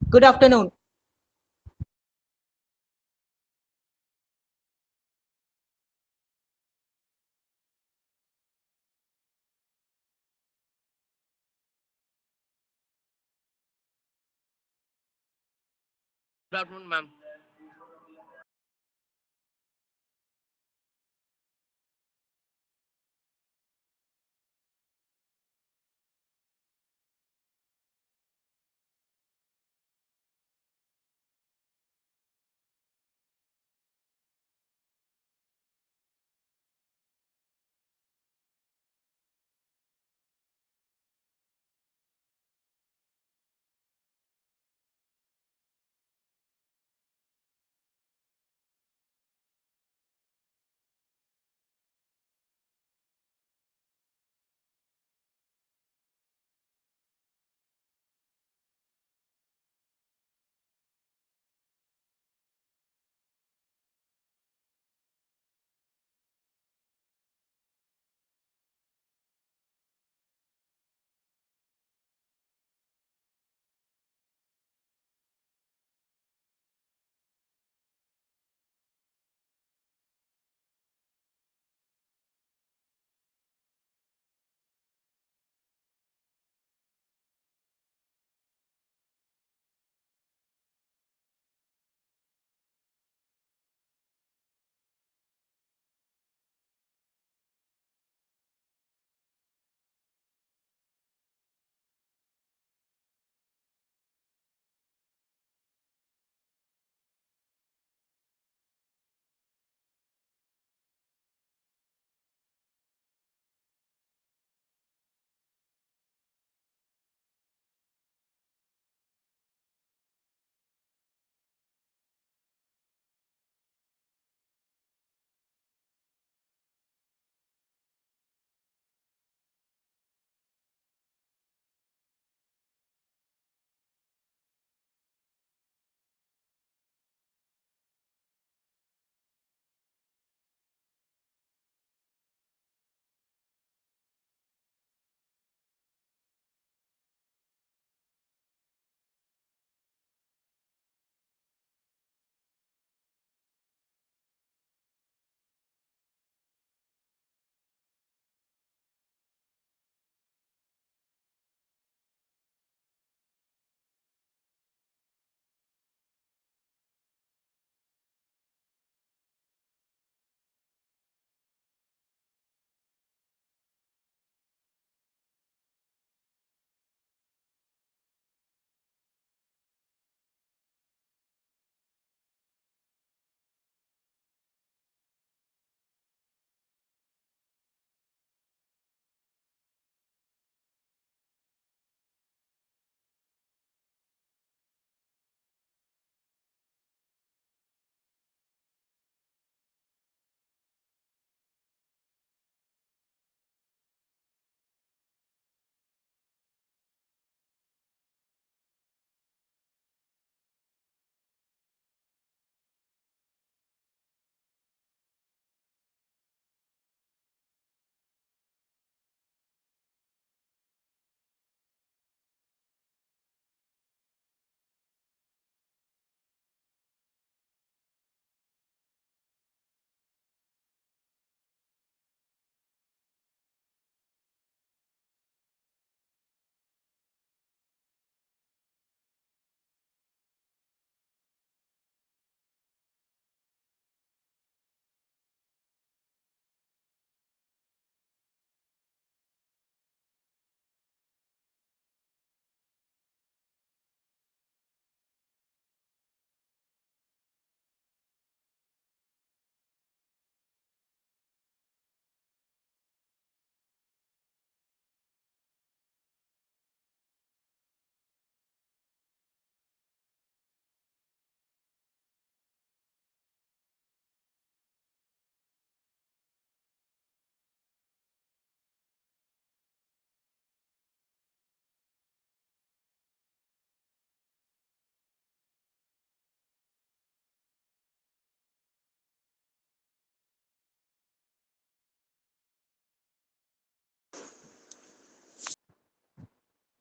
Good afternoon. Good afternoon, ma'am.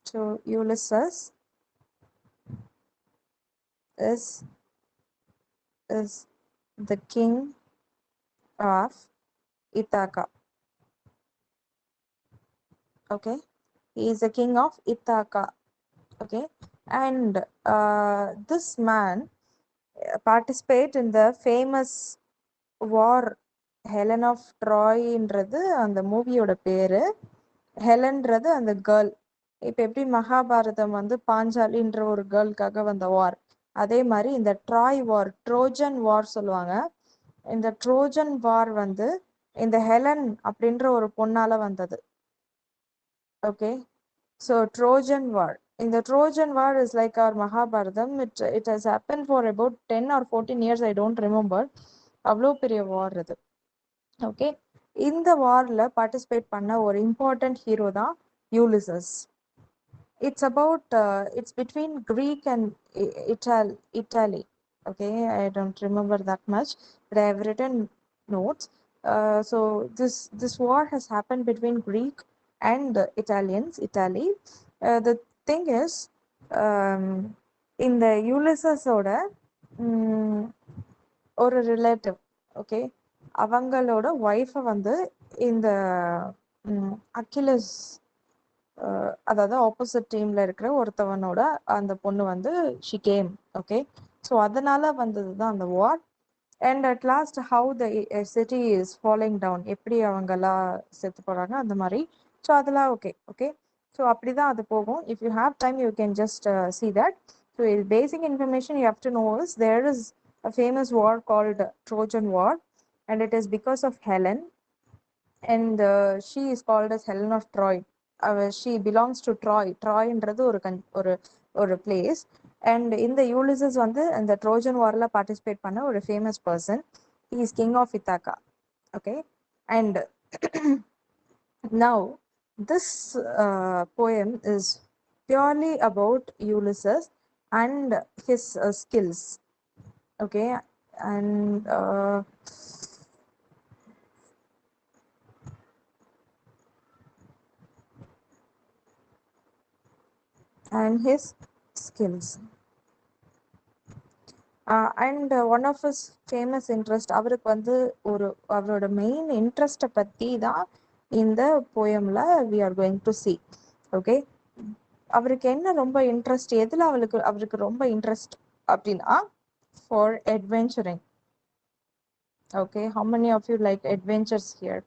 So, Ulysses, is the king of Ithaca. Okay, he is the king of Ithaca. Okay, and this man participate in the famous war Helen of Troyன்றது அந்த மூவியோட பேரு. ஹெலன்றது அந்த girl. இப்ப எப்படி மகாபாரதம் வந்து பாஞ்சாலின்ற ஒரு கேர்ளுக்காக வந்த வார், அதே மாதிரி இந்த ட்ராய் வார், ட்ரோஜன் வார் சொல்லுவாங்க. இந்த ட்ரோஜன் வார் வந்து இந்த ஹெலன் அப்படின்ற ஒரு பொண்ணால வந்தது. Okay, so Trojan War. In the Trojan War is like our Mahabharatam. It has happened for about 10 or 14 years. I don't remember. அவ்வளோ பெரிய வார் இது. ஓகே, இந்த வார்ல பார்ட்டிசிபேட் பண்ண ஒரு இம்பார்ட்டன்ட் ஹீரோ தான் Ulysses. It's about it's between Greek and Italy. Okay, I don't remember that much, but I have written notes. So this war has happened between Greek and Italy. The thing is, in the Ulysses ஓட ஒரு relative, okay, அவங்களோட wifi வந்து இந்த Achilles, அதாவது opposite டீம்ல இருக்கிற ஒருத்தவனோட அந்த பொண்ணு வந்து ஷி கேம். ஓகே, ஸோ அதனால வந்தது தான் அந்த war. And at last how the city is following down, எப்படி அவங்கெல்லாம் செத்து போறாங்க அந்த மாதிரி. ஸோ அதெல்லாம் ஓகே. ஓகே, ஸோ அப்படிதான் அது போகும். If you have time you can just see that. So basic information you have to know is there is a famous war called Trojan War, and it is because of Helen, and she is called as Helen of Troy. She belongs to Troy. Troyன்றது ஒரு place. And இந்த Ulysses வந்து இந்த Trojan வார்ல participate பண்ண ஒரு famous person. He is king of Ithaca. Okay, and now this poem is purely about Ulysses and his skills. Okay, and his skills. And one of his famous interest, அவருக்கு வந்து அவரோட main இன்ட்ரெஸ்ட்டை பற்றி தான் இந்த போயமில் we are going to see. Okay, அவருக்கு என்ன ரொம்ப interest, எதில் அவருக்கு ரொம்ப இன்ட்ரெஸ்ட் அப்படின்னா for adventuring. Okay, how many of you like adventures here?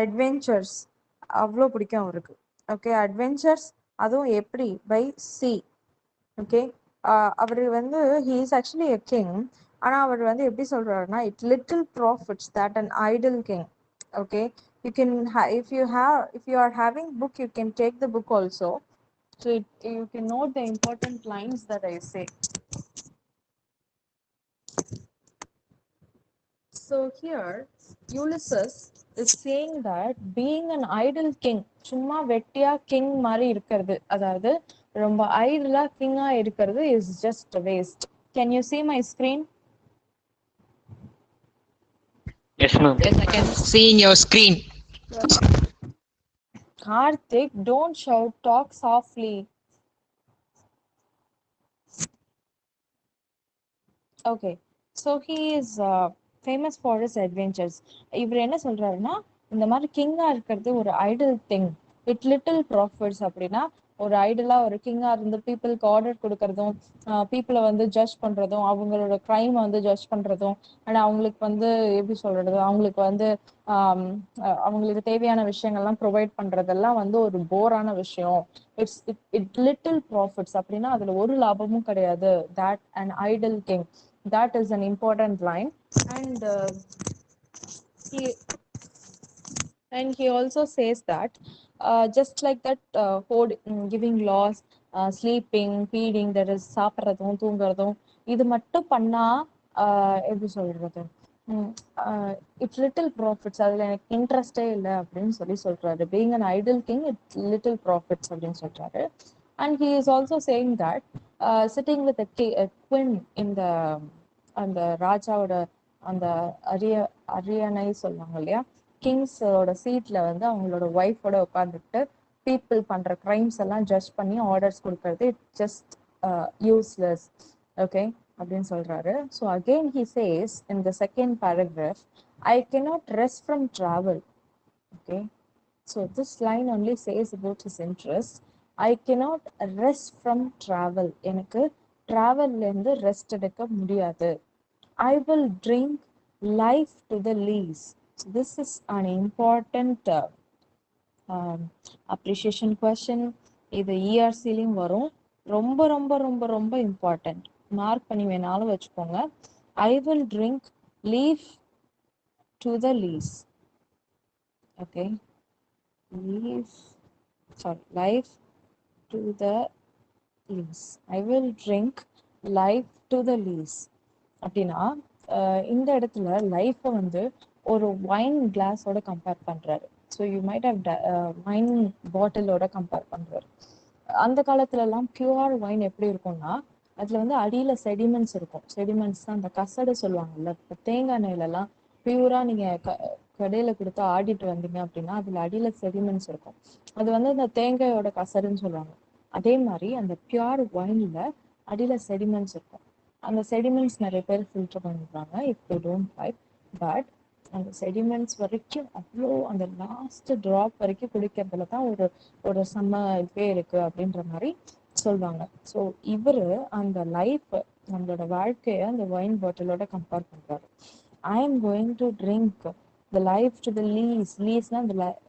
Adventures அவ்வளோ பிடிக்கும் அவருக்கு. ஓகே, அட்வென்ச்சர்ஸ், அதுவும் எப்படி, பை சி. ஓகே, அவர் வந்து he is actually a king. ஆனால் அவர் வந்து எப்படி சொல்றாருன்னா, it little profits that an idle king. Okay, you can if you are having book, you can take the book also. So you can note the important lines that I say. So here Ulysses is saying that being an idle king, சும்மா வெட்டியா king மாதிரி இருக்கிறது, அதாவது ரொம்ப ஐடலா கிங்கா இருக்கிறது is just a waste. Can you see my screen? Yes, ma'am. Yes, I can see in your screen. Karthik, don't shout, talk softly. Okay, so he is famous for his adventures. இவர் என்ன சொல்றாருன்னா, இந்த மாதிரி கிங்கா இருக்கிறது ஒரு Idol thing, it little profits. அப்படின்னா ஒரு ஐடலா ஒரு கிங்கா இருந்து பீப்புளுக்கு ஆர்டர் கொடுக்கறதும், பீப்புளை வந்து ஜட்ஜ் பண்றதும், அவங்களோட கிரைம் வந்து ஜட்ஜ் பண்றதும், அண்ட் அவங்களுக்கு வந்து எப்படி சொல்றது, அவங்களுக்கு வந்து அவங்களுக்கு தேவையான விஷயங்கள்லாம் ப்ரொவைட் பண்றதெல்லாம் வந்து ஒரு போரான விஷயம். இட் லிட்டில் ப்ராஃபிட்ஸ் அப்படின்னா அதுல ஒரு லாபமும் கிடையாது. that an idle king, that is an important line. And he also says that just like that, giving laws, sleeping, feeding, that is சாப்பிட்றதும் தூங்குறதும், இது மட்டும் பண்ணா எப்படி சொல்றது, இட்ஸ் லிட்டில் ப்ராஃபிட்ஸ், அதுல எனக்கு இன்ட்ரெஸ்டே இல்லை அப்படின்னு சொல்றாரு. Being an Idol king, it's little profits அப்படின்னு சொல்றாரு. And he is also saying that sitting with queen இந்த அந்த ராஜாவோட அந்த அரியணை சொல்லுவாங்க இல்லையா, கிங்ஸோட சீட்ல வந்து அவங்களோட ஒய்ஃபோட உட்காந்துட்டு பீப்புள் பண்ற கிரைம்ஸ் எல்லாம் ஜட்ஜ் பண்ணி ஆர்டர்ஸ் கொடுக்கறது இட் ஜஸ்ட் யூஸ்லெஸ். ஓகே அப்படின்னு சொல்றாரு. So again he says in the second paragraph, I cannot rest from travel. Okay, so this line only says about his interest. I cannot rest from travel. எனக்கு டிராவல்ல இருந்து rest எடுக்க முடியாது. I will drink life to the least. This is an important appreciation question. இது இஆர்சிலையும் வரும். ரொம்ப ரொம்ப ரொம்ப ரொம்ப இம்பார்ட்டன்ட். மார்க் பண்ணி வேணாலும் வச்சுக்கோங்க. I will drink leaf to the least. Okay, life to the least. I will drink life to the least. அப்படின்னா இந்த இடத்துல லைஃப்பை வந்து ஒரு வைன் கிளாஸோட கம்பேர் பண்றாரு. So you might have wine பாட்டிலோட கம்பேர் பண்றாரு. அந்த காலத்துல எல்லாம் பியூர் வைன் எப்படி இருக்கும்னா அதுல வந்து அடியில செடிமெண்ட்ஸ் இருக்கும். செடிமெண்ட்ஸ் தான் அந்த கசடு சொல்லுவாங்கல்ல. இப்போ தேங்காய் எண்ணெயில எல்லாம் பியூரா நீங்க கடையில கொடுத்து ஆடிட்டு வந்தீங்க அப்படின்னா அதுல அடியில செடிமெண்ட்ஸ் இருக்கும். அது வந்து அந்த தேங்காயோட கசடுன்னு சொல்லுவாங்க. அதே மாதிரி அந்த பியூர் வைன்ல அடியில செடிமெண்ட்ஸ் இருக்கும். அந்த செடிமெண்ட்ஸ் நிறைய பேர் ஃபில்டர் பண்ணிடுறாங்க if they don't like. But அந்த செடிமெண்ட்ஸ் வரைக்கும் அவ்வளோ அந்த லாஸ்ட் ட்ராப் வரைக்கும் குடிக்கிறதுல தான் ஒரு ஒரு செம்ம இதே இருக்கு அப்படின்ற மாதிரி சொல்லுவாங்க. ஸோ இவரு அந்த லைஃப் நம்மளோட வாழ்க்கைய அந்த வைன் பாட்டிலோட கம்பேர் பண்றாரு. I am going to drink the life to the லீஸ்னா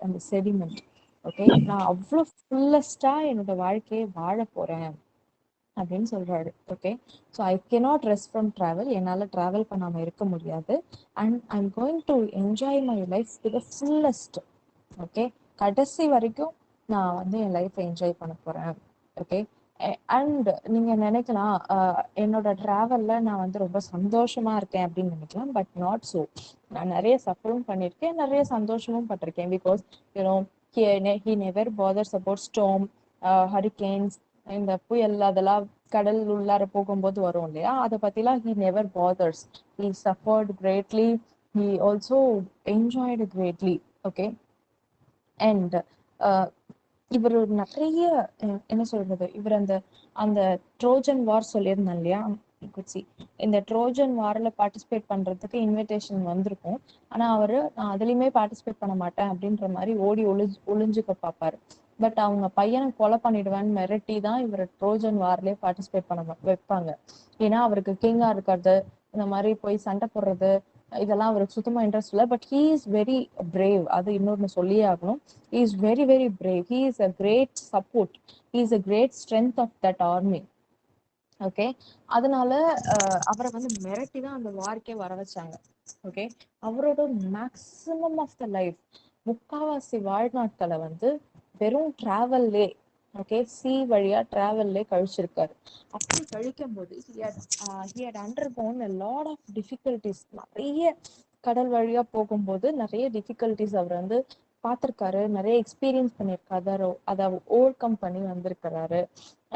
அந்த செடிமெண்ட். ஓகே, நான் அவ்வளோ ஃபுல்லஸ்டா என்னோட வாழ்க்கையை வாழ போறேன் அப்படின்னு சொல்றாரு. Okay, so I cannot rest from travel. என்னால் ட்ராவல் பண்ணாமல் இருக்க முடியாது. And I am going to enjoy my life to the fullest. Okay, கடைசி வரைக்கும் நான் வந்து என் லைஃப்பை என்ஜாய் பண்ண போறேன். ஓகே, அண்ட் நீங்க நினைக்கலாம் என்னோட டிராவல்ல நான் வந்து ரொம்ப சந்தோஷமா இருக்கேன் அப்படின்னு நினைக்கலாம். But not so. நான் நிறைய சஃபரும் பண்ணியிருக்கேன், நிறைய சந்தோஷமும் பட்டிருக்கேன். Because you know he never bothers about storm, hurricanes, இந்த புயல் அதெல்லாம் கடல் உள்ளார போகும்போது வரும் இல்லையா, அதை பத்திலாம் he never bothers. He suffered greatly. He also enjoyed greatly. Okay, and இவர் நிறைய என்ன சொல்றது, இவர் அந்த அந்த ட்ரோஜன் வார் சொல்லியிருந்தேன் இல்லையா, இந்த ட்ரோஜன் வார்ல பார்ட்டிசிபேட் பண்றதுக்கு இன்விடேஷன் வந்திருக்கும். ஆனா அவரு நான் அதுலயுமே பார்ட்டிசிபேட் பண்ண மாட்டேன் அப்படின்ற மாதிரி ஓடி ஒளிஞ்சுக்க பார்ப்பாரு. பட் அவங்க பையனை கொலை பண்ணிடுவேன்னு மிரட்டி தான் இவர் ட்ரோஜன் வார்லயே பார்ட்டிசிபேட் பண்ண வைப்பாங்க. ஏன்னா அவருக்கு கிங்கா இருக்கிறது, இந்த மாதிரி போய் சண்டை போடுறது, இதெல்லாம் அவருக்கு சுத்தமா இன்ட்ரெஸ்ட் இல்லை. But he is very brave. அது இன்னொன்னு சொல்லியே ஆகணும். He is very very brave. He is a great support. He is a great strength of that army. Okay, அதனால அவரை வந்து மிரட்டி தான் அந்த வார்க்கே வர வச்சாங்க. ஓகே, அவரோட மேக்சிமம் ஆஃப் த லைஃப், முக்காவாசி வாழ்நாட்களை வந்து வெறும் டிராவல்லே, ஓகே, சி வழியா டிராவல்லே கழிச்சிருக்காரு. அப்படி கழிக்கும் போது he had undergone a lot of difficulties. நிறைய கடல் வழியா போகும்போது நிறைய டிஃபிகல்டிஸ் அவர் வந்து பார்த்திருக்காரு, நிறைய எக்ஸ்பீரியன்ஸ் பண்ணியிருக்காரு, அதை ஓவர் கம் பண்ணி வந்திருக்கிறாரு.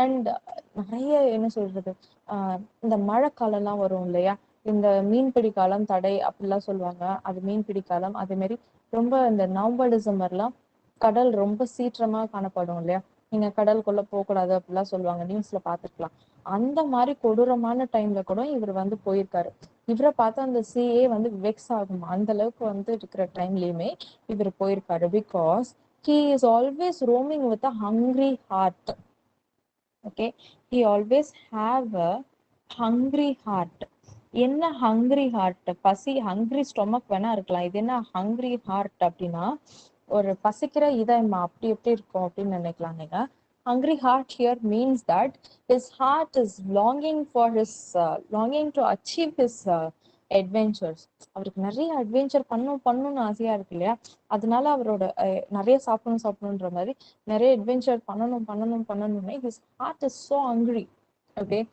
அண்ட் நிறைய என்ன சொல்றது, இந்த மழை காலம்லாம் வரும் இல்லையா, இந்த மீன்பிடி காலம் தடை அப்படிலாம் சொல்லுவாங்க, அது மீன்பிடி காலம். அதே மாதிரி ரொம்ப இந்த நவம்பர் டிசம்பர்லாம் கடல் ரொம்ப சீற்றமா காணப்படும் இல்லையா, நீங்க கடலுக்குள்ள போகக்கூடாது அப்படிலாம் சொல்லுவாங்க, நியூஸ்ல பார்த்துருக்கலாம். அந்த மாதிரி கொடூரமான டைம்ல கூட இவர் வந்து போயிருக்காரு. இவரை பார்த்தா அந்த சிஏ வந்து வெக்ஸ் ஆகும், அந்த அளவுக்கு வந்து இருக்கிற டைம்லயுமே இவர் போயிருக்காரு. Because he is always roaming with a hungry heart. Okay, he always have a hungry heart. என்ன ஹங்க்ரி ஹார்ட்? பசி, ஹங்க்ரி ஸ்டொமக் வேணா இருக்கலாம், இது என்ன ஹங்க்ரி ஹார்ட் அப்படின்னா ஒரு பசிக்கிற இதயமா, அப்படி எப்படி இருக்கும் அப்படின்னு நினைக்கலாம் நீங்க. Hungry heart here means that his heart is longing for his longing to achieve his adventures. அவருக்கு நிறைய அட்வென்ச்சர் பண்ணணும்னு ஆசையா இருக்கு இல்லையா, அதனால அவரோட நிறைய சாப்பிடணுன்ற மாதிரி நிறைய அட்வென்ச்சர் பண்ணணும்னு his heart is so hungry. Okay,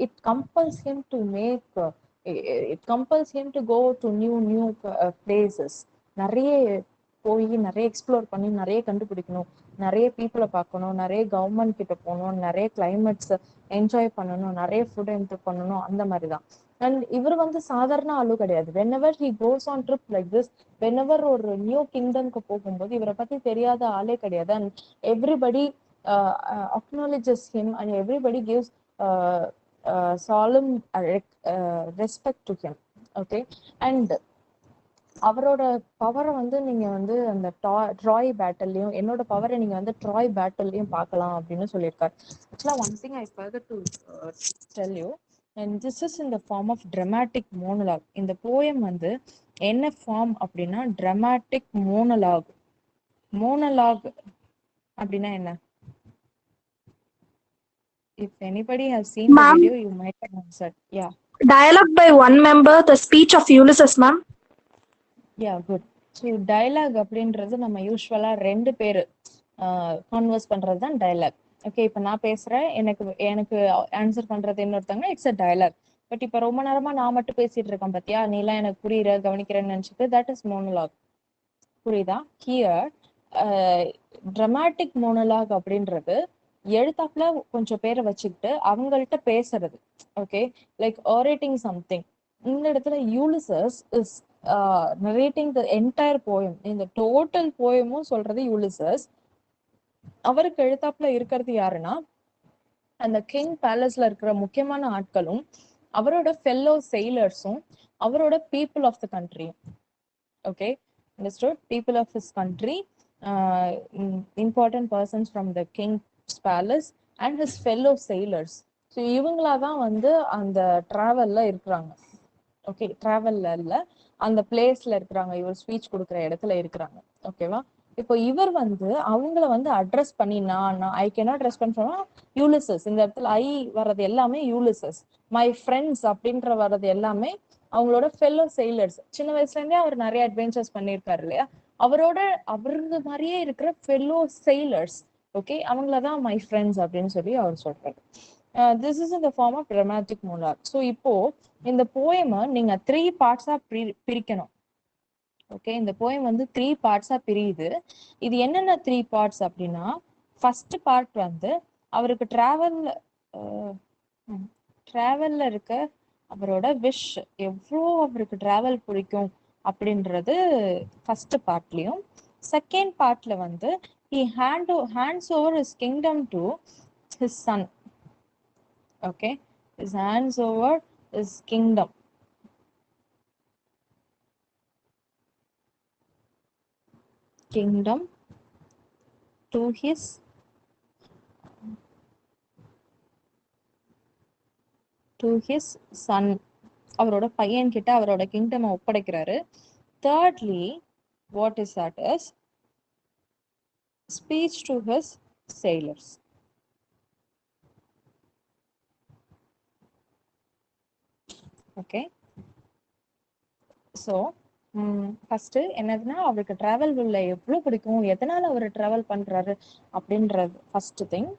it compels him to make it compels him to go to new places. நிறைய போய் நிறைய எக்ஸ்ப்ளோர் பண்ணி நிறைய கண்டுபிடிக்கணும், நிறைய பீப்புளை பார்க்கணும், நிறைய கவர்மெண்ட் கிட்ட போகணும், நிறைய கிளைமேட்ஸ் என்ஜாய் பண்ணணும், நிறைய ஃபுட் என்ஜாய் பண்ணணும், அந்த மாதிரி தான். அண்ட் இவர் வந்து சாதாரண ஆளு கிடையாது. Whenever he goes on trip like this, whenever ஒரு நியூ கிங்டம்க்கு போகும்போது இவரை பத்தி தெரியாத ஆளே கிடையாது. And everybody acknowledges him and everybody gives solemn respect to him. Okay. And அவரோட பவரை வந்து நீங்க வந்து அந்த ட்ராய் பேட்டல்லையும், என்னோட பவரை நீங்க வந்து ட்ராய் பேட்டல்லையும் பார்க்கலாம் அப்படின்னு சொல்லியிருக்காரு. ஆக்சுவலா one thing I forgot to tell you, and this is in the form of dramatic monologue. இந்த போயம் வந்து என்ன ஃபார்ம் அப்படின்னா dramatic monologue. monologue அப்படின்னா என்ன? If anybody has seen the Ma'am, video, you might have answered. Yeah. dialogue by one member, the speech of Ulysses, ma'am. Yeah, good. So dialogue அப்படின்றது நம்ம யூஸ்வலா ரெண்டு பேர் கான்வர்ஸ் பண்றது தான் டைலாக். ஓகே, இப்போ நான் பேசுறேன், எனக்கு எனக்கு ஆன்சர் பண்றது இன்னொருத்தவங்க, இட்ஸ் அ டைலாக். பட் இப்போ ரொம்ப நேரமா நான் மட்டும் பேசிட்டு இருக்கேன் பாத்தியா, நீ எல்லாம் எனக்கு புரியுற கவனிக்கிறேன்னு நினைச்சிட்டு, தட் இஸ் மோனோலாக். புரியுதா? ஹியர் ட்ரமாட்டிக் மோனோலாக் அப்படின்றது எழுத்தாப்புல கொஞ்சம் பேரை வச்சுக்கிட்டு அவங்கள்ட்ட பேசுறது. Okay, like orating something. இந்த இடத்துல Ulysses is narrating the entire poem. இந்த டோட்டல் போயமும் சொல்றது யூலிசஸ். அவருக்கு எழுத்தாப்புல இருக்கிறது யாருன்னா அந்த கிங் பேலஸ்ல இருக்கிற முக்கியமான ஆட்களும், அவரோட ஃபெல்லோ செயிலர்ஸும், அவரோட பீப்புள் ஆஃப் த கண்ட்ரியும். Okay, understood? People of his country, important persons from the king's palace and his fellow sailors. So இவங்களா தான் வந்து அந்த டிராவல்ல இருக்கிறாங்க. ஓகே, டிராவல்ல இல்ல, அந்த பிளேஸ்ல இருக்கிறாங்க, இவர் ஸ்பீச் கொடுக்குற இடத்துல இருக்கிறாங்க. ஓகேவா? இப்போ இவர் வந்து அவங்கள வந்து அட்ரஸ் பண்ணி, நான் ஐ கேனாட் ரெஸ்பாண்ட் சொன்னா யூலிசஸ். இந்த இடத்துல ஐ வர்றது எல்லாமே யூலிசஸ். மை ஃப்ரெண்ட்ஸ் அப்படின்ற வர்றது எல்லாமே அவங்களோட ஃபெல்லோ செயிலர்ஸ். சின்ன வயசுல இருந்தே அவர் நிறைய அட்வென்ச்சர்ஸ் பண்ணியிருக்காரு இல்லையா, அவரோட அவருக்கு மாதிரியே இருக்கிற ஃபெல்லோ செயிலர்ஸ். ஓகே, அவங்களதான் மை ஃப்ரெண்ட்ஸ் அப்படின்னு சொல்லி அவர் சொல்றாரு. This is in the form of dramatic monologue. So இப்போ இந்த போயமை நீங்க 3 பார்ட்ஸா பிரிக்கணும். ஓகே, இந்த போயம் வந்து 3 பார்ட்ஸா பிரியுது. இது என்னென்ன 3 பார்ட்ஸ் அப்படின்னா, ஃபர்ஸ்ட் பார்ட் வந்து அவருக்கு டிராவல்ல இருக்க அவரோட விஷ், எவ்வளோ அவருக்கு டிராவல் பிடிக்கும் அப்படின்றது ஃபர்ஸ்ட் பார்ட்லயும். செகண்ட் பார்ட்ல வந்து he hands over his kingdom to his son. Okay, his hands over his kingdom to his son. அவரோட பையன் கிட்ட அவரோட கிங்டம் ஒப்படைக்கிறாரு. thirdly, what is that is speech to his sailors. Okay, so first என்னதுன்னா, அவருக்கு travel உள்ள எவ்வளோ பிடிக்கும், எதனால அவர் டிராவல் பண்றாரு அப்படின்றது ஃபர்ஸ்ட் திங்.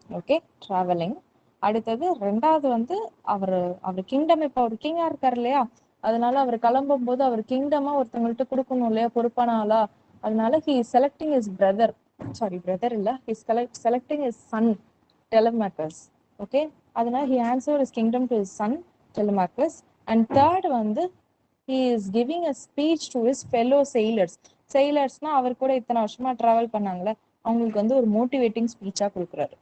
Okay, travelling. அடுத்தது ரெண்டாவது வந்து அவர் கிங்டம், இப்போ அவர் கிங்கா இருக்காரு இல்லையா, அதனால அவர் கிளம்பும் போது அவர் கிங்டமா ஒருத்தவங்கள்ட்ட கொடுக்கணும் இல்லையா, பொறுப்பான ஆளா. அதனால he selecting is brother, sorry brother இல்ல, he selecting is son Telemachus. Okay, அதனால he answer is kingdom to is son Telemachus. And third வந்து he is giving a speech to his fellow sailors. sailors-னா அவர் கூட இத்தனை வருஷமா travel பண்ணாங்களே, அவங்களுக்கு வந்து ஒரு motivating ஸ்பீச்சா கொடுக்குறாரு.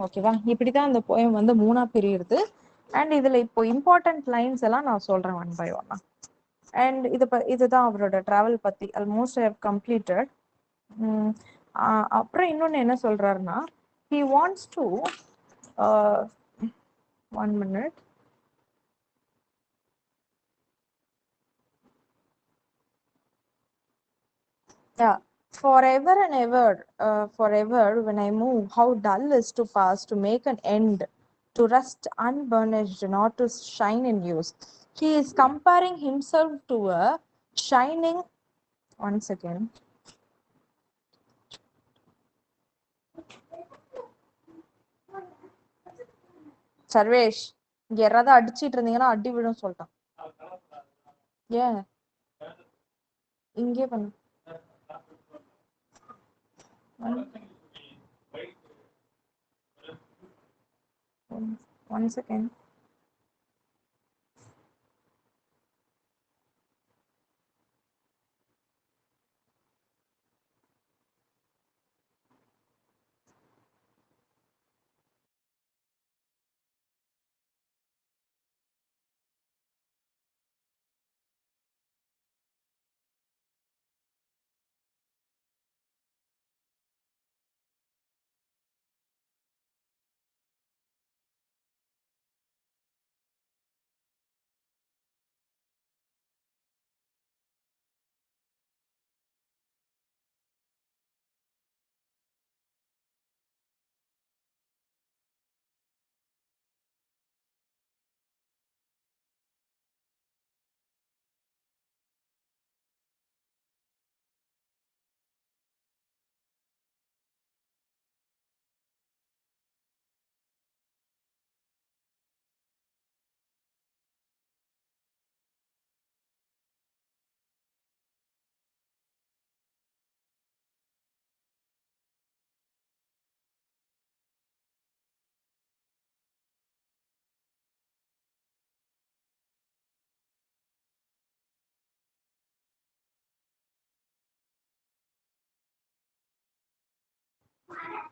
ஓகேவா? இப்படிதான் அந்த போயம் வந்து 3ஆ பிரியுது. அண்ட் இதுல இப்போ இம்பார்ட்டன்ட் லைன்ஸ் எல்லாம் நான் சொல்றேன் ஒன் பை ஒன்னா. அண்ட் இதுதான் அவரோட டிராவல் பத்தி ஆல்மோஸ்ட் ஐ ஹவ் கம்ப்ளீட்டட். அப்புறம் இன்னொன்னு என்ன சொல்றாருன்னா, he wants to 1 minute. Yeah, forever and ever, forever when I move, how dull is to pass, to make an end, to rust unburnished, not to shine in use. He is comparing himself to a shining. Once again. Sarvesh, இங்க யாராவது அடிச்சிட்டு இருந்தீங்கன்னா அடி விடும் சொல்லிட்டான். ஏன் இங்கே பண்ணு. One second.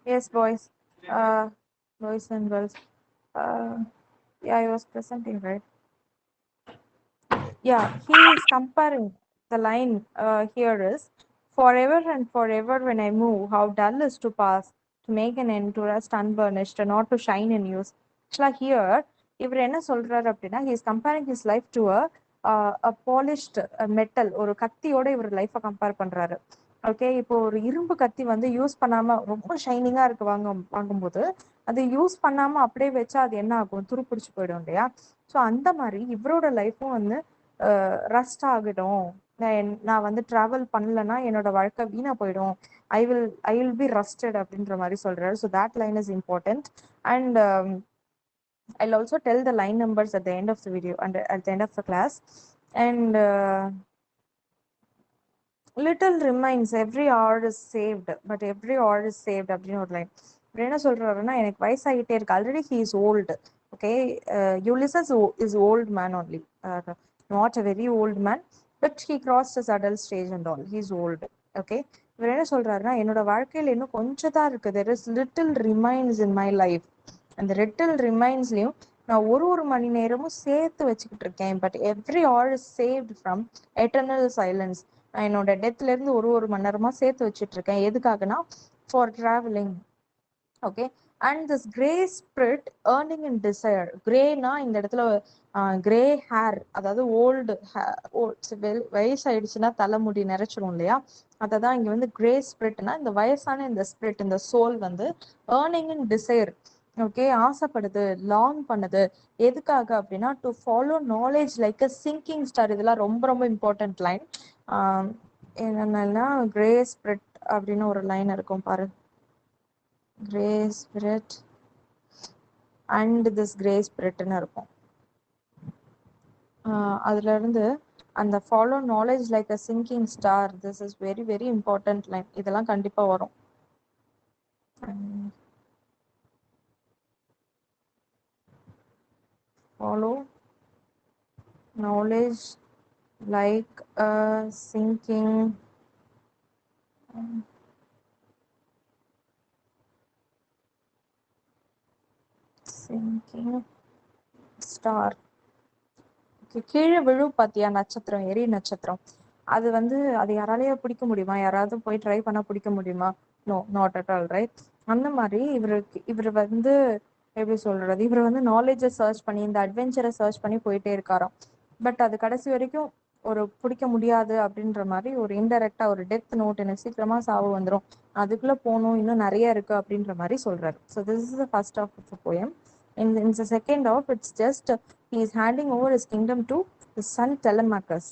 Yes, boys. Boys and girls. Yeah, I was presenting, right? Yeah, he is comparing the line here is forever and forever when I move, how dull is to pass, to make an end, to rust unburnished, and not to shine in use. Actually, here, இவர் என்ன சொல்றாரு அப்படின்னா he is comparing his life to a polished metal, ஒரு கத்தியோட இவர் லைஃப்பை compare பண்றாரு. Okay, இப்போ ஒரு இரும்பு கத்தி வந்து யூஸ் பண்ணாம ரொம்ப ஷைனிங்கா இருக்கு வாங்கும்போது அது யூஸ் பண்ணாம அப்படியே வச்சா அது என்ன ஆகும், துருப்பிடிச்சு போயிடும் இல்லையா? ஸோ அந்த மாதிரி இவரோட லைஃப்பும் வந்து ரஸ்ட் ஆகிடும். நான் வந்து டிராவல் பண்ணலன்னா என்னோட வாழ்க்கை வீணா போயிடும். ஐ வில் பி ரஸ்டட் அப்படின்ற மாதிரி சொல்றாரு. So that line is important. And I'll also tell the line numbers at the end of the video and at the end of the class. And little remains, every hour is saved, but every hour is saved அப்படின்னு ஒரு line. இவர் என்ன சொல்றாருன்னா, எனக்கு வயசாகிட்டே இருக்கு, already he is old. Okay, Ulysses is old man only, not a very old man, but he crossed his adult stage and all, he is old. Okay, இவர் என்ன சொல்றாருன்னா, என்னோட வாழ்க்கையில இன்னும் கொஞ்சம் தான் இருக்கு, there is little remains in my life. அந்த லிட்டில் ரிமைன்ஸ்லையும் நான் ஒரு மணி நேரமும் சேர்த்து வச்சுக்கிட்டு இருக்கேன். But every hour is saved from eternal silence. நான் என்னோட டெத்ல இருந்து ஒரு மணி நேரமா சேர்த்து வச்சுட்டு இருக்கேன். எதுக்காகனா for travelling. Okay, and this grey spirit yearning in desire. கிரேனா இந்த இடத்துல கிரே ஹேர், அதாவது ஓல்டு வயசாயிடுச்சுன்னா தலைமுடி நிறைச்சிடும் இல்லையா, அதை தான் இங்க வந்து கிரே ஸ்பிரிட்னா இந்த வயசான இந்த ஸ்பிரிட், இந்த சோல் வந்து ஏர்னிங் இன் டிசைர். ஓகே, ஆசைப்படுது, லாங் பண்ணுது. எதுக்காக அப்படின்னா to follow knowledge like a sinking star. இதெல்லாம் ரொம்ப ரொம்ப இம்பார்ட்டன்ட் லைன். என்னென்னா கிரே ஸ்பிரிட் அப்படின்னு ஒரு லைன் இருக்கும் பாரு, grey spirit and this grey ஸ்பிரிட்னு இருக்கும். அதுல இருந்து அந்த follow knowledge like a sinking star, this is very very important line. இதெல்லாம் கண்டிப்பா வரும். Follow knowledge like a sinking star. கீழே விழும் பாத்தியா நட்சத்திரம், எரி நட்சத்திரம், அது வந்து அது யாராலேயே பிடிக்க முடியுமா? யாராவது போய் ட்ரை பண்ணா பிடிக்க முடியுமா? No, not at all, right? அந்த மாதிரி இவர் வந்து எப்படி சொல்றது, இவர் வந்து நாலேஜை சர்ச் பண்ணி இந்த அட்வென்ச்சரை சர்ச் பண்ணி போயிட்டே இருக்காராம். பட் அது கடைசி வரைக்கும் ஒரு பிடிக்க முடியாது அப்படின்ற மாதிரி ஒரு இன்டெரக்டா ஒரு டெத் நோட், எனக்கு சீக்கிரமா சாவு வந்துடும், அதுக்குள்ள போகணும், இன்னும் நிறைய இருக்கு அப்படின்ற மாதிரி சொல்றாரு. So this is the first of the poem. In the second half, it's just he is handing over his kingdom to his son Telemachus.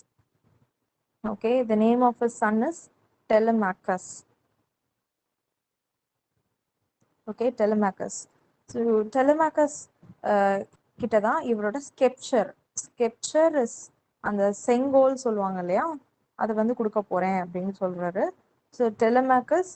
Okay, the name of his son is Telemachus. Okay, Telemachus. So Telemachus கிட்ட தான் இவரோட ஸ்கெப்சர் is அந்த செங்கோல் சொல்லுவாங்க இல்லையா, அதை வந்து கொடுக்க போறேன் அப்படின்னு சொல்றாரு. So Telemachus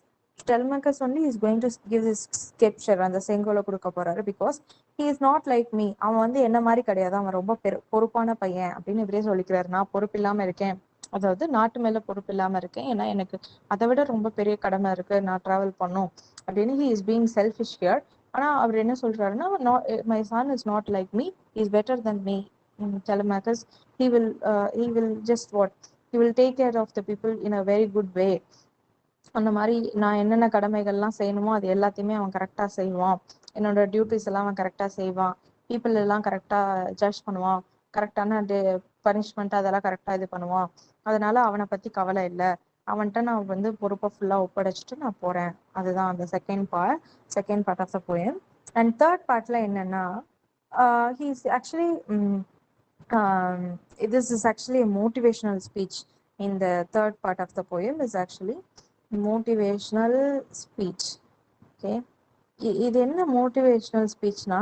Telemachus only is going to give this scripture அந்த செங்கோலை கொடுக்க போறாரு because he is not like me. அவன் வந்து என்ன மாதிரி கிடையாது, அவன் ரொம்ப பொறுப்பான பையன் அப்படின்னு இப்படியே சொல்லிக்கிறாரு. நான் பொறுப்பு இல்லாம இருக்கேன், அதாவது நாட்டு மேல பொறுப்பு இல்லாம இருக்கேன், ஏன்னா எனக்கு அதை விட ரொம்ப பெரிய கடமை இருக்கு, நான் டிராவல் பண்ணும் அப்படின்னு he is being selfish here. ஆனா அவர் என்ன சொல்றாருன்னா, my son is not like me, he is better than me. Telemachus, he will just what, he will take care of the people in a very good way. அந்த மாதிரி நான் என்னென்ன கடமைகள்லாம் செய்யணுமோ அது எல்லாத்தையுமே அவன் கரெக்டாக செய்வான், என்னோட டியூட்டிஸ் எல்லாம் அவன் கரெக்டாக செய்வான், பீப்புள் எல்லாம் கரெக்டாக ஜட்ஜ் பண்ணுவான், கரெக்டான பனிஷ்மெண்ட் அதெல்லாம் கரெக்டாக இது பண்ணுவான், அதனால அவனை பற்றி கவலை இல்லை, அவன்கிட்ட நான் வந்து பொறுப்பை ஃபுல்லாக ஒப்படைச்சிட்டு நான் போகிறேன். அதுதான் அந்த second part of the poem. And third பார்ட்டில் என்னென்னா, he's actually this is actually a motivational speech. In the third part of the poem is actually motivational speech. Okay, இது என்ன motivational speechனா,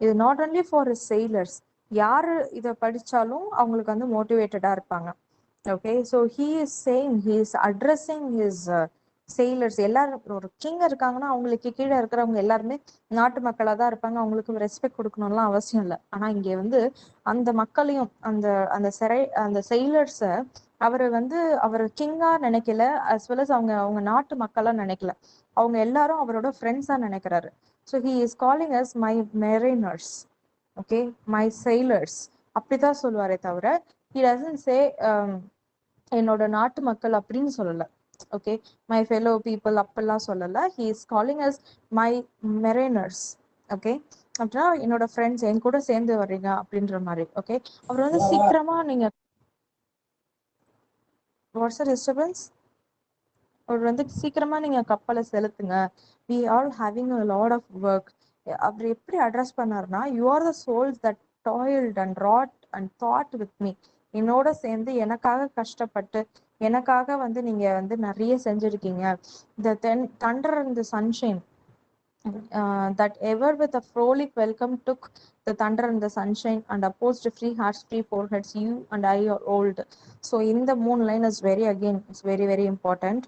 இது not only for sailors, யாரு இதை படிச்சாலும் அவங்களுக்கு வந்து மோட்டிவேட்டடா இருப்பாங்க. Okay, so he is saying, he is addressing his sailors. எல்லாரும் ஒரு கிங் இருக்காங்கன்னா அவங்களுக்கு கீழே இருக்கிறவங்க எல்லாருமே நாட்டு மக்களா தான் இருப்பாங்க, அவங்களுக்கு ரெஸ்பெக்ட் கொடுக்கணும்லாம் அவசியம் இல்லை. ஆனா இங்க வந்து அந்த மக்களையும் அந்த sailors-அ அவரை வந்து அவர் கிங்கா நினைக்கல, as well as அவங்க நாட்டு மக்களா நினைக்கல, அவங்க எல்லாரும் அவரோட ஃப்ரெண்ட்ஸா நினைக்கிறாரு. So he is calling us my mariners, okay, my sailors அப்படிதான் சொல்லுவாரே தவிர he doesn't say என்னோட நாட்டு மக்கள் அப்படின்னு சொல்லல. ஓகே, மை ஃபெலோ பீப்புள் அப்படிலாம் சொல்லல. he is calling us my mariners. Okay, அப்படின்னா என்னோட ஃப்ரெண்ட்ஸ் என் கூட சேர்ந்து வர்றீங்க அப்படின்ற மாதிரி. ஓகே, அவர் வந்து சீக்கிரமா நீங்க வாட்ஸ் டிஸ்டர்பன்ஸ், அவர் வந்து சீக்கிரமா நீங்க கப்பலை செலுத்துங்க, we all having a lot of work. அவர் எப்படி அட்ரஸ் பண்ணாருன்னா, you are the souls that toiled and wrought and thought with me. என்னோட சேர்ந்து எனக்காக கஷ்டப்பட்டு எனக்காக வந்து நீங்க வந்து நிறைய செஞ்சிருக்கீங்க. the thunder and the sunshine, that ever with a frolic welcome took the thunder and the sunshine and opposed free hearts, free foreheads, you and I are old. So in the moon line is very, again it's very very important.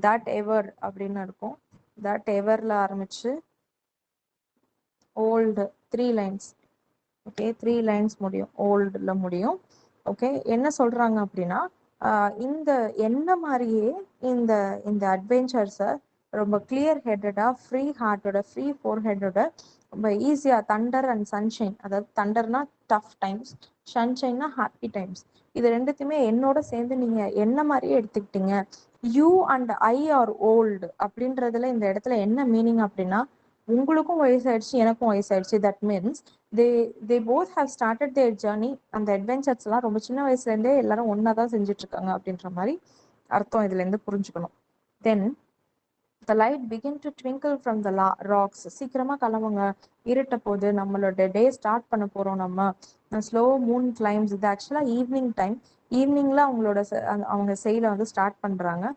that ever அப்படின்னு இருக்கும், that everல ஆரம்பிச்சு old 3 lines. Okay, 3 lines முடியும், ஓல்டுல முடியும். Okay, என்ன சொல்றாங்க அப்படின்னா, இந்த என்ன மாதிரியே இந்த இந்த அட்வென்ச்சர்ஸை ரொம்ப கிளியர் ஹெட்டடா, ஃப்ரீ ஹார்ட்டோட, ஃப்ரீ ஃபோர் ஹெட்டோட ரொம்ப ஈஸியா, தண்டர் அண்ட் சன்ஷைன், அதாவது தண்டர்னா டஃப் டைம்ஸ், சன்ஷைன்னா ஹாப்பி டைம்ஸ், இது ரெண்டுத்தையுமே என்னோட சேர்ந்து நீங்க என்ன மாதிரியே எடுத்துக்கிட்டீங்க. You and I are old அப்படின்றதுல இந்த இடத்துல என்ன மீனிங் அப்படின்னா, உங்களுக்கும் வயசாயிடுச்சு எனக்கும் வயசாயிடுச்சு. That means they both have started their journey. அந்த அட்வென்ச்சர்ஸ் எல்லாம் ரொம்ப சின்ன வயசுல இருந்தே எல்லாரும் ஒன்னாதான் செஞ்சுட்டு இருக்காங்க அப்படின்ற மாதிரி அர்த்தம் இதுல இருந்து புரிஞ்சுக்கணும். தென் the light begin to twinkle from the rocks. சீக்கிரமா கிளம்புங்க, இருட்ட போது, நம்மளோட டே ஸ்டார்ட் பண்ண போறோம் நம்ம. ஸ்லோ மூன் கிளைம்ஸ், இது ஆக்சுவலா ஈவினிங் டைம், ஈவினிங்ல அவங்க செயல வந்து ஸ்டார்ட் பண்றாங்க.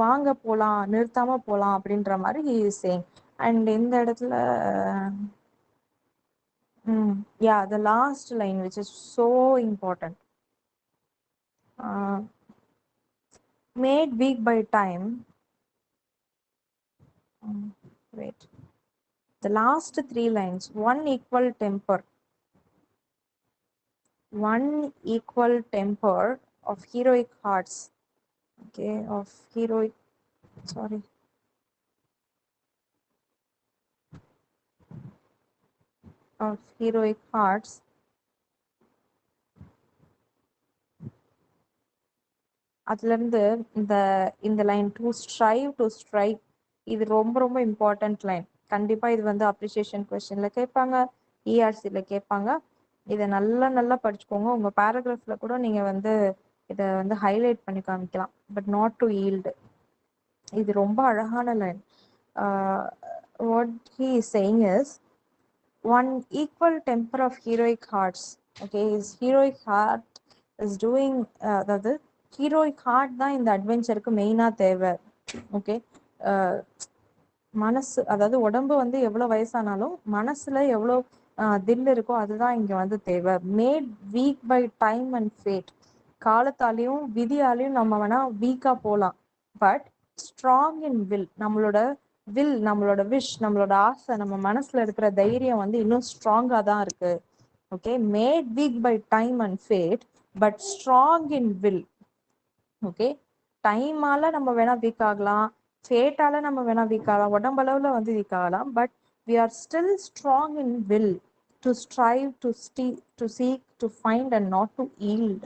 வாங்க போலாம், நிறுத்தாம போலாம் அப்படின்ற மாதிரி he is saying. அண்ட் இந்த இடத்துல yeah, the last line which is so important, made weak by time. Wait, the last 3 lines, one equal temper of heroic hearts. Okay, of heroic, sorry, of heroic hearts. அதுல இருந்து இந்த line to strive to strike, இது ரொம்ப ரொம்ப important line. கண்டிப்பா இது வந்து appreciation கொஸ்டின்ல கேட்பாங்க, இஆர்சில கேட்பாங்க. இதை நல்லா படிச்சுக்கோங்க. உங்க பேராகிராஃப்ல கூட நீங்க வந்து இதை வந்து ஹைலைட் பண்ணி காமிக்கலாம். பட் நாட் டு ஈல்டு, இது ரொம்ப அழகான line. What he is saying is one equal temper of heroic hearts. Okay, his heroic heart is doing, அதாவது ஹீரோயிக் ஹார்ட் தான் இந்த அட்வென்ச்சருக்கு மெயினா தேவை. ஓகே, மனசு, அதாவது உடம்பு வந்து எவ்வளவு வயசானாலும் மனசுல எவ்வளவு தில் இருக்கோ அதுதான் இங்க வந்து தேவை. Made weak by time and fate, காலத்தாலையும் விதியாலையும் நம்ம வேணா வீக்கா போலாம், பட் ஸ்ட்ராங் இன் வில், நம்மளோட வில், நம்மளோட விஷ், நம்மளோட ஆசை, நம்ம மனசுல இருக்கிற தைரியம் வந்து இன்னும் ஸ்ட்ராங்கா தான் இருக்கு. Okay, made weak by time and fate but strong in will. Okay, டைமால நம்ம வேணா வீக் ஆகலாம், ஃபேட்டால நம்ம வேணா வீக் ஆகலாம், உடம்பளவுல வந்து வீக் ஆகலாம், but we are still strong in will to strive, to seek, to find and not to yield.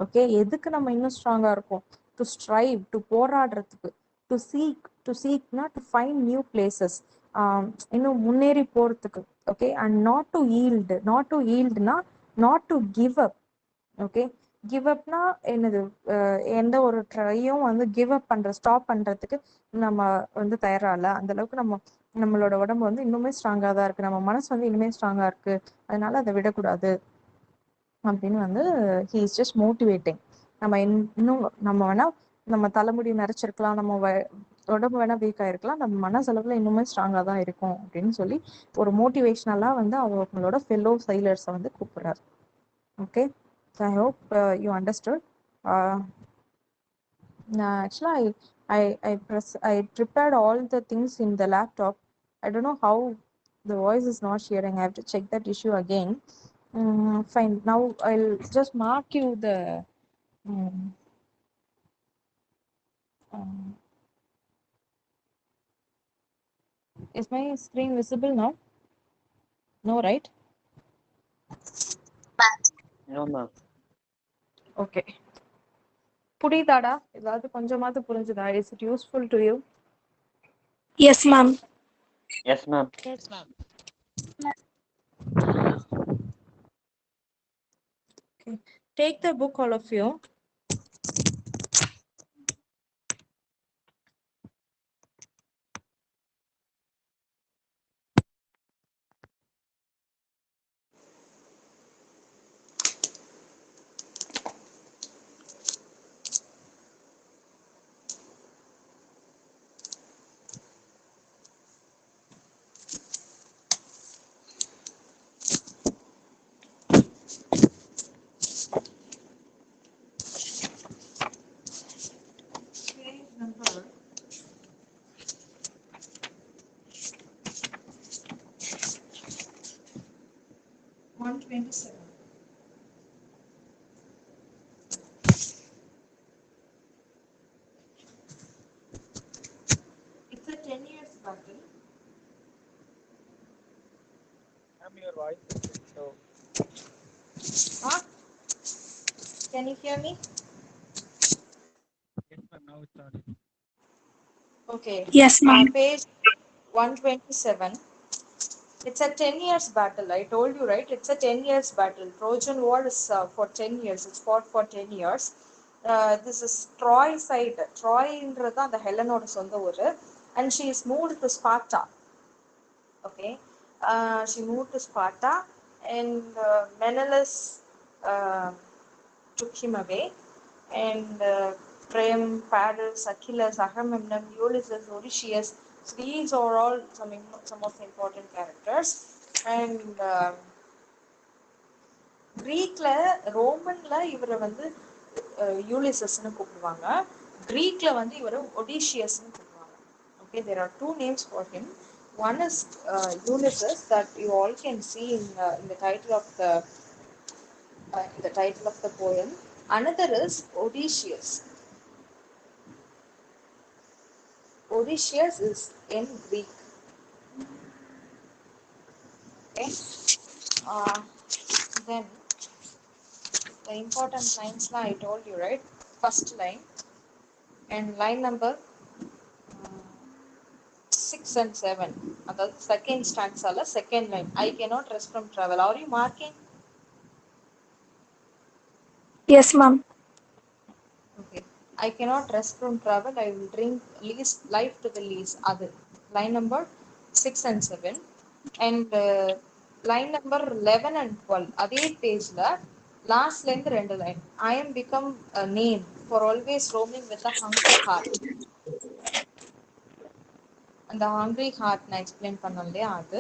Okay, எதுக்கு நம்ம இன்னும் ஸ்ட்ராங்கா இருக்கோம்? டு ஸ்ட்ரைவ், டு போராடுறதுக்கு, டு சீக்னா டு ஃபைண்ட் நியூ பிளேசஸ், இன்னும் முன்னேறி போறதுக்கு. Okay, and not to yield. Not to ஈல்டுனா not to give up. Okay, give அப்னா என்னது? எந்த ஒரு ட்ரையும் வந்து கிவ் அப் ஸ்டாப் பண்றதுக்கு நம்ம வந்து தயாரா இல்ல. அந்த அளவுக்கு நம்மளோட உடம்பு வந்து இன்னுமே ஸ்ட்ராங்கா தான் இருக்கு, நம்ம மனசு வந்து இன்னுமே ஸ்ட்ராங்கா இருக்கு, அதனால அதை விடக்கூடாது அப்படின்னு வந்து ஹி இஸ் ஜஸ்ட் மோட்டிவேட்டிங். நம்ம இன்னும் நம்ம வேணா நம்ம தலைமுடி நரைச்சிருக்கலாம், நம்ம உடம்பு வேணா வீக் ஆயிருக்கலாம், நம்ம மனசளவுல இன்னுமே ஸ்ட்ராங்கா தான் இருக்கும் அப்படின்னு சொல்லி ஒரு மோட்டிவேஷனலா வந்து அவங்களோட ஃபெல்லோ சைலர்ஸை வந்து கூப்பிடுறாரு. Okay, so I hope you understood. Actually, I prepared all the things in the laptop. I don't know how the voice is not sharing. I have to check that issue again. Fine. Now I'll just mark you the. Um, um, is my screen visible now? No, right? No, ma'am. Okay. புரியுதாடா? ஏதாவது கொஞ்சமாவது புரிஞ்சுதா? Is it useful to you? Yes, ma'am. Yes, ma'am. Yes, ma'am. Okay. Take the book, all of you. Page number 127. It's a 10 years battle. Ma'am, your voice is very low. Huh? Can you hear me? Yes, ma'am. Now it's audible. Okay. Yes, ma'am. Page 127. It's a 10 years battle. I told you, right? It's a 10 years battle. Trojan War is for 10 years. It's fought for 10 years. This is Troy side. Troy-ன்றது அந்த ஹெலனோட சொந்த ஊரு. And she is moved to Sparta. Okay. She moved to Sparta and Menelaus took him away. And Priam, Paris, Achilles, Agamemnon, Ulysses, Odysseus. So these are all some of the important characters. And கிரீக்ல, ரோமன்ல இவரை வந்து யூலிசஸ்ன்னு கூப்பிடுவாங்க, கிரீக்ல வந்து இவரை ஒடிஷியஸ்ன்னு கூப்பிடுவாங்க. Okay, there are two names for him. One is Ulysses that you all can see in the title of the poem. Another is Odysseus. Odysseus is in Greek. Okay. Then the important lines I told you, right? First line and line number 6 and 7. That's second stanza, second line. I cannot rest from travel. Are you marking? Yes, ma'am. Okay. I cannot rest from travel. I will drink least life to the least. Other line number 6 and 7. And line number 11 and 12. அதே பேஜ்ல லாஸ்ட்ல இருந்து ரெண்டு line. I am become a name for always roaming with a hungry heart. அந்த hungry heart நான் explain பண்ணோம் இல்லையா அது.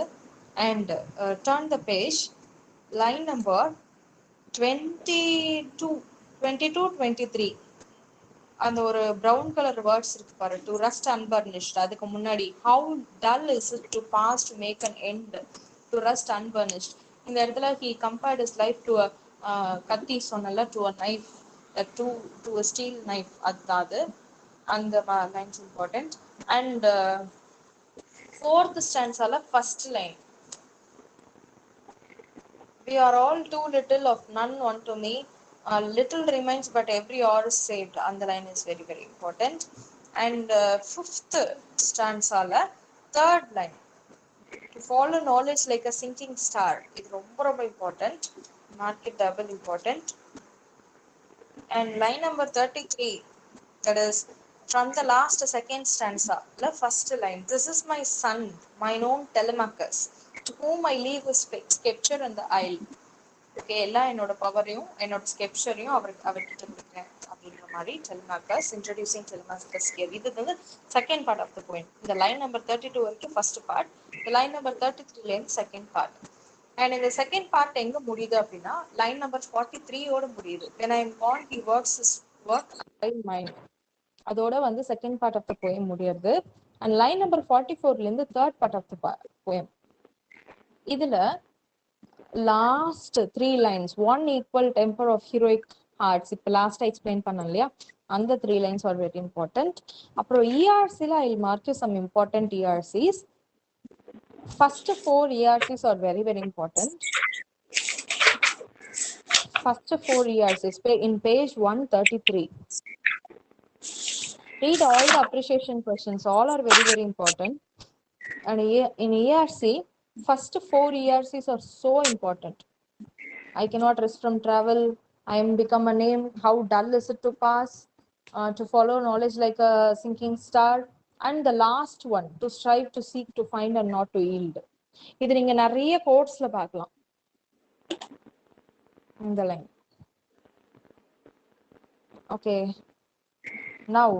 And turn the page. Line number 22, 23. அந்த ஒரு brown color words இருக்கு பாரு, to rust unburnished. அதுக்கு முன்னாடி how dull is it to pass to make an end, to rust unburnished. இந்த இடத்துல he compared his life to a கத்தி சொன்னல, to a knife, to a steel knife. அது அந்த lines important. And fourth stanza first line, we are all too little of none one to me, little remains but every hour is saved. And the line is very very important. And fifth stanza third line, to follow knowledge like a sinking star. இது ரொம்ப ரொம்ப important, mark it double important. And line number 33, that is from the last second stanza, the first line, this is my son, mine own Telemachus, to whom I leave his sceptre in the isle. Okay, எல்லாம் என்னோட பவரையும் என்னோட ஸ்கெப்சரையும் அவர்கிட்ட கொடுக்குறேன் அப்படின்ற மாதிரி டெலிமாக்கஸ், introducing டெலிமாக்கஸ் here. இது வந்து second part of the poem. இந்த லைன் நம்பர் 32 வரைக்கும் ஃபர்ஸ்ட் பார்ட், இந்த line number 33 second part. And இந்த செகண்ட் பார்ட் எங்க முடியுது அப்படின்னா லைன் நம்பர் 43 முடியுது. when I am gone he works his work I mine. அதோட வந்து second part of the poem முடியுது. அண்ட் லைன் நம்பர் 44ல இருந்து third part of the poem. இதுல last 3 lines, one equal temper of heroic hearts, இப்ப லாஸ்டா explain பண்ணோம் இல்லையா, அந்த 3 lines are very important. அப்புறம் ERCல I will mark you some important ERCs. First 4 ERCs are very very important. First 4 ERCs in page 133. Read all the appreciation questions, all are very very important. And in ERC, first 4 ERCs are so important. I cannot rest from travel, I am become a name, how dull is it to pass, to follow knowledge like a sinking star, and the last one, to strive, to seek, to find and not to yield. இது நீங்க நிறைய கோட்ஸ்ல பார்க்கலாம் இந்த line. Okay, now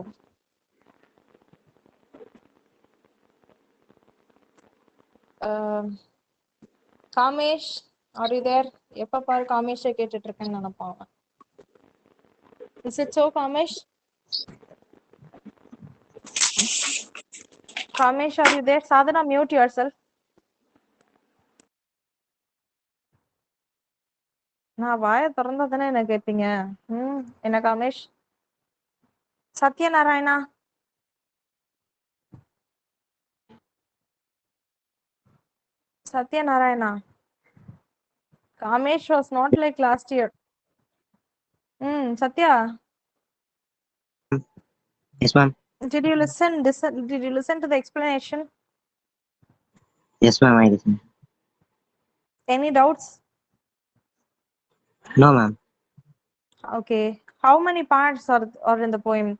Kamesh, are you there? எப்ப பாரு காமேஷை கேட்டுட்டு இருக்கேன்னு நினைப்பாங்க. Is it so, Kamesh? Kamesh, are you there? Sadhana, mute yourself. நான் வாயை திறந்தா தானே என்ன கேட்பீங்க? என்ன Kamesh? Satyanarayana, Satyanarayana. Kamesh was not like last year. Satya. Yes, ma'am. Did you listen to the explanation? Yes, ma'am, I listen. Any doubts? No, ma'am. Okay. How many parts are in the poem?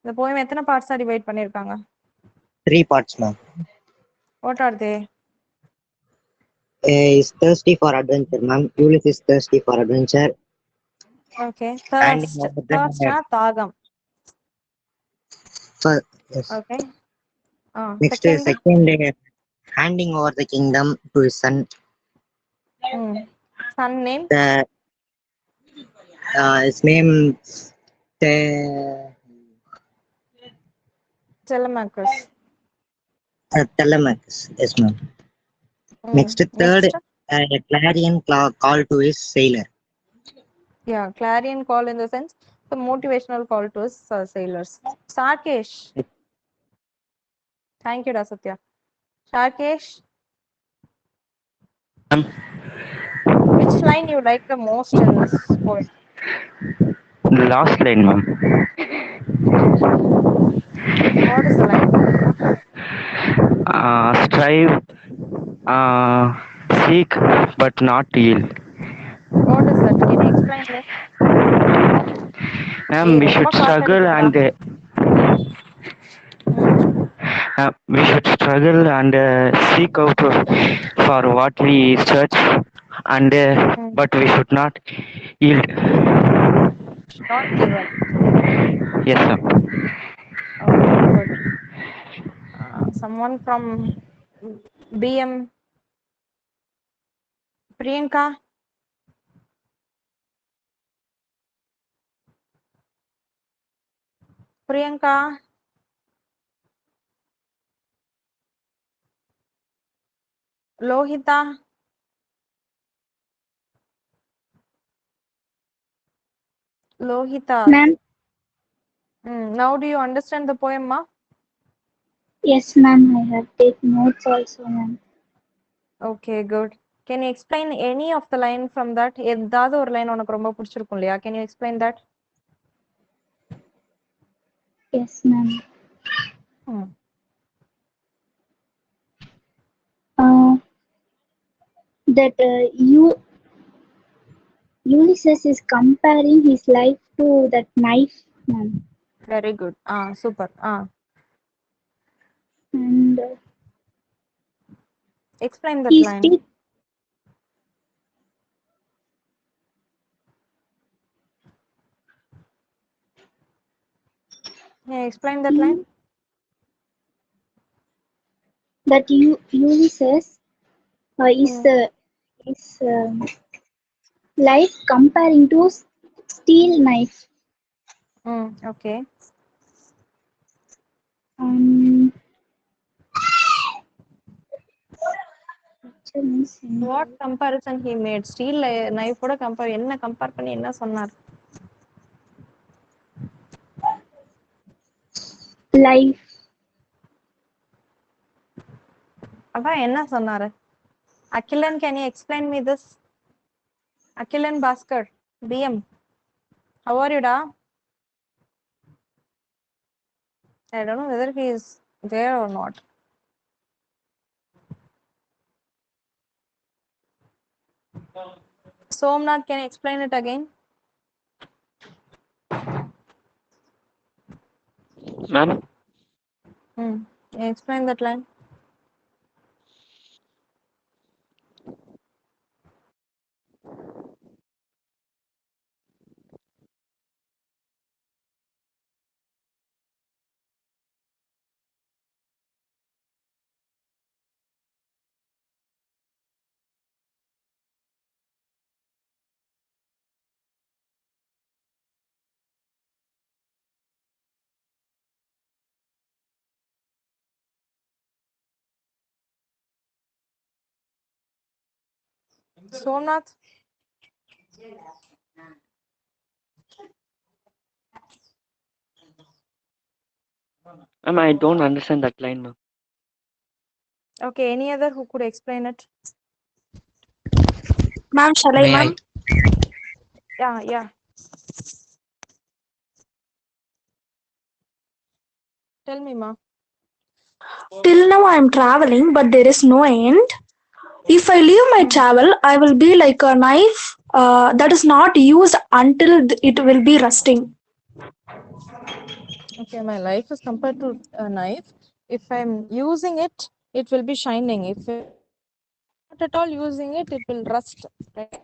The poem எத்தனை parts divide பண்ணிருக்காங்க? 3 parts, ma'am. What are they? A is thirsty for adventure, ma'am. Ulysses is thirsty for adventure. Okay. Handing Thirst. over Thirst na தாகம். Yes. Okay. Next is second, handing over the kingdom to his son. Son name? His name Telemachus. Telemachus. Yes, ma'am. Next, third, a clarion call to his sailor. Yeah, clarion call in the sense the motivational call to his sailors. Sarkesh. Thank you, Dasatya. Sarkesh. Which line you like the most in this poem? The last line, ma'am. What is the line? Strive, seek, but not yield. What is that? Can you explain that? Ma'am, we should struggle and seek out for what we search, and but we should not yield. Not give up. Yes, ma'am. Okay, good. Someone from BM, Priyanka. Priyanka. Lohita. Lohita. Ma'am. Now do you understand the poem, ma? Yes, ma'am. I have taken notes also, ma'am. Okay, good. Can you explain any of the line from that? ஏதாவது ஒரு line உனக்கு ரொம்ப பிடிச்சிருக்கும் இல்லையா? Can you explain that? Yes, ma'am. That Ulysses is comparing his life to that knife, ma'am. Very good. Super. And explain that he line. speaks. Can you explain that line? That Ulysses is life comparing to steel knife. Okay. What comparison he made? Steel knife ஓட என்ன compare பண்ணி என்ன சொன்னார்? Life. அதான் என்ன சொன்னாரு? Akhilan, can you explain me this? Akhilan Bhaskar, BM. How are you, da? I don't know whether he is there or not. Somnath, can you explain it again? Ma'am. Can you explain that line? Somnath? Ma'am, I don't understand that line, ma'am. Okay, any other who could explain it? Ma'am, shall I, ma'am? Yeah. Tell me, ma. Till now I am traveling, but there is no end. If I leave my travel, I will be like a knife that is not used until it will be rusting. Okay, my life is compared to a knife. If I'm using it, it will be shining. If not at all using it, it will rust. Right?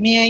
May I?